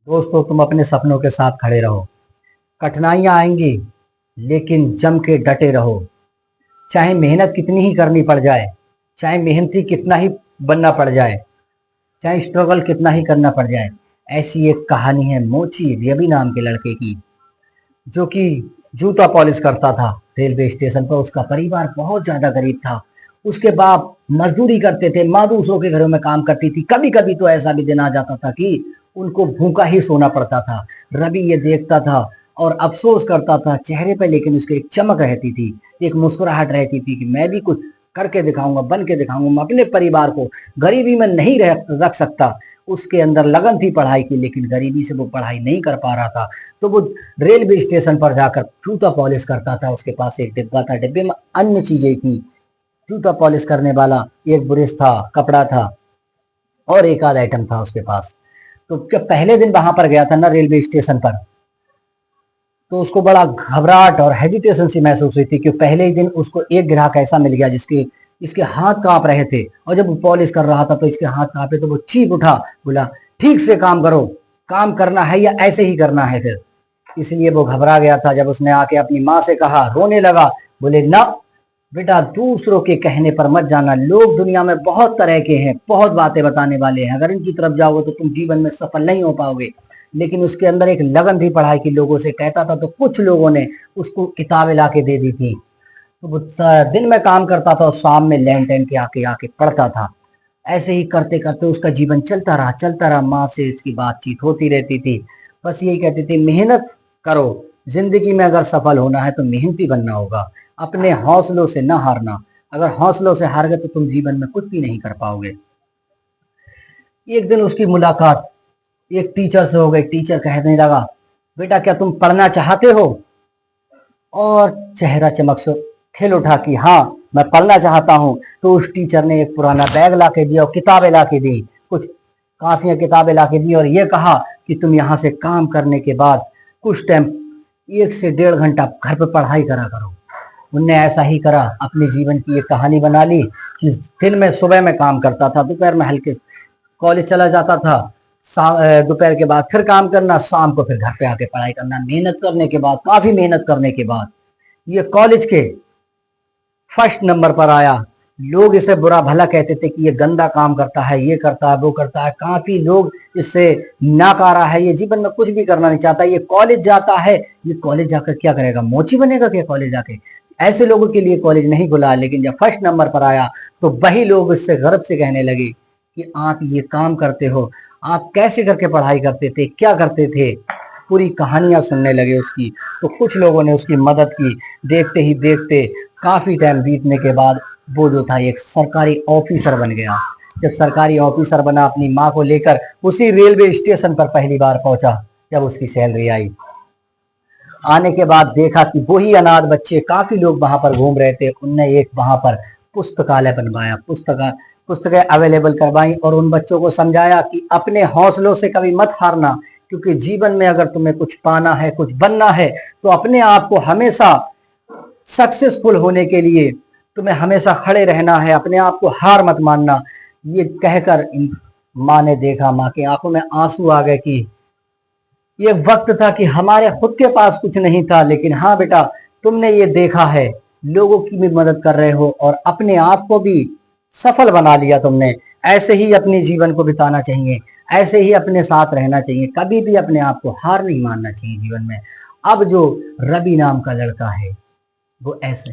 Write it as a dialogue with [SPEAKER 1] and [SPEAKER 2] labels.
[SPEAKER 1] दोस्तों, तुम अपने सपनों के साथ खड़े रहो। कठिनाइयां आएंगी, लेकिन जम के डटे रहो। चाहे मेहनत कितनी ही करनी पड़ जाए, चाहे मेहनती कितना ही बनना पड़ जाए, चाहे स्ट्रगल कितना ही करना पड़ जाए। ऐसी एक कहानी है मोची रवि नाम के लड़के की, जो कि जूता पॉलिश करता था रेलवे स्टेशन पर। उसका परिवार बहुत ज्यादा गरीब था। उसके बाप मजदूरी करते थे, माँ दूसरों के घरों में काम करती थी। कभी कभी तो ऐसा भी दिन आ जाता था कि उनको भूखा ही सोना पड़ता था। रवि ये देखता था और अफसोस करता था चेहरे पे, लेकिन उसके एक चमक रहती थी, एक मुस्कुराहट रहती थी कि मैं भी कुछ करके दिखाऊंगा, बन के दिखाऊंगा। मैं अपने परिवार को गरीबी में नहीं रख सकता। उसके अंदर लगन थी पढ़ाई की, लेकिन गरीबी से वो पढ़ाई नहीं कर पा रहा था। तो वो रेलवे स्टेशन पर जाकर जूता पॉलिश करता था। उसके पास एक डिब्बा था, डिब्बे में अन्य चीजें थी। जूता पॉलिश करने वाला एक ब्रश था, कपड़ा था और एक आध आइटम था उसके पास। तो जब पहले दिन वहां पर गया था ना रेलवे स्टेशन पर, तो उसको बड़ा घबराहट और हेजिटेशन सी महसूस हुई थी, कि पहले ही दिन उसको एक ग्राहक ऐसा मिल गया जिसके इसके हाथ कांप रहे थे। और जब वो पॉलिश कर रहा था तो इसके हाथ कांपे, तो वो चीख उठा, बोला ठीक से काम करो, काम करना है या ऐसे ही करना है फिर। इसलिए वो घबरा गया था। जब उसने आके अपनी माँ से कहा, रोने लगा। बोले ना बेटा, दूसरों के कहने पर मत जाना। लोग दुनिया में बहुत तरह के हैं, बहुत बातें बताने वाले हैं। अगर इनकी तरफ जाओगे तो तुम जीवन में सफल नहीं हो पाओगे। लेकिन उसके अंदर एक लगन थी पढ़ाई की, लोगों से कहता था। तो कुछ लोगों ने उसको किताबें ला के दे दी थी। तो वो दिन में काम करता था और शाम में लैंड टैंड के आके आके पढ़ता था। ऐसे ही करते करते उसका जीवन चलता रहा, चलता रहा। माँ से उसकी बातचीत होती रहती थी। बस यही कहती थी, मेहनत करो। जिंदगी में अगर सफल होना है तो मेहनती बनना होगा। अपने हौसलों से ना हारना। अगर हौसलों से हार गए तो तुम जीवन में कुछ भी नहीं कर पाओगे। एक दिन उसकी मुलाकात एक टीचर से हो गई। टीचर कहने लगा, बेटा क्या तुम पढ़ना चाहते हो? और चेहरा चमक से खिल उठा कि हाँ, मैं पढ़ना चाहता हूँ। तो उस टीचर ने एक पुराना बैग ला के दिया और किताबें ला के दी, कुछ काफियां किताबें ला के दी, और ये कहा कि तुम यहाँ से काम करने के बाद कुछ टाइम 1 से 1.5 घंटा घर पे पढ़ाई करा करो। उनने ऐसा ही करा। अपने जीवन की एक कहानी बना ली कि दिन में सुबह में काम करता था, दोपहर में हल्के कॉलेज चला जाता था, दोपहर के बाद फिर काम करना, शाम को फिर घर पे आके पढ़ाई करना। मेहनत करने के बाद, काफी मेहनत करने के बाद, ये कॉलेज के फर्स्ट नंबर पर आया। लोग इसे बुरा भला कहते थे कि ये गंदा काम करता है, ये करता है, वो करता है। काफी लोग इससे नाकारा है, ये जीवन में कुछ भी करना नहीं चाहता। ये कॉलेज जाता है, ये कॉलेज जाकर क्या करेगा, मोची बनेगा क्या कॉलेज जाके? ऐसे लोगों के लिए कॉलेज नहीं खुला। लेकिन जब फर्स्ट नंबर पर आया तो वही लोग इससे गर्व से कहने लगे कि आप ये काम करते हो, आप कैसे करके पढ़ाई करते थे, क्या करते थे। पूरी कहानियां सुनने लगे उसकी। तो कुछ लोगों ने उसकी मदद की। देखते ही देखते काफी टाइम बीतने के बाद वो जो था एक सरकारी ऑफिसर बन गया। जब सरकारी ऑफिसर बना, अपनी माँ को लेकर उसी रेलवे स्टेशन पर पहली बार पहुंचा। जब उसकी सैलरी आई, आने के बाद देखा कि वही अनाथ बच्चे, काफी लोग वहां पर घूम रहे थे। उनने एक वहां पर पुस्तकालय बनवाया, पुस्तकें अवेलेबल करवाई और उन बच्चों को समझाया कि अपने हौसलों से कभी मत हारना। क्योंकि जीवन में अगर तुम्हें कुछ पाना है, कुछ बनना है, तो अपने आप को हमेशा सक्सेसफुल होने के लिए तुम्हें हमेशा खड़े रहना है। अपने आप को हार मत मानना। ये कहकर माँ ने देखा, माँ की आंखों में आंसू आ गए कि ये वक्त था कि हमारे खुद के पास कुछ नहीं था, लेकिन हाँ बेटा, तुमने ये देखा है, लोगों की भी मदद कर रहे हो और अपने आप को भी सफल बना लिया तुमने। ऐसे ही अपने जीवन को बिताना चाहिए, ऐसे ही अपने साथ रहना चाहिए। कभी भी अपने आप को हार नहीं मानना चाहिए जीवन में। अब जो रवि नाम का लड़का है, वो ऐसे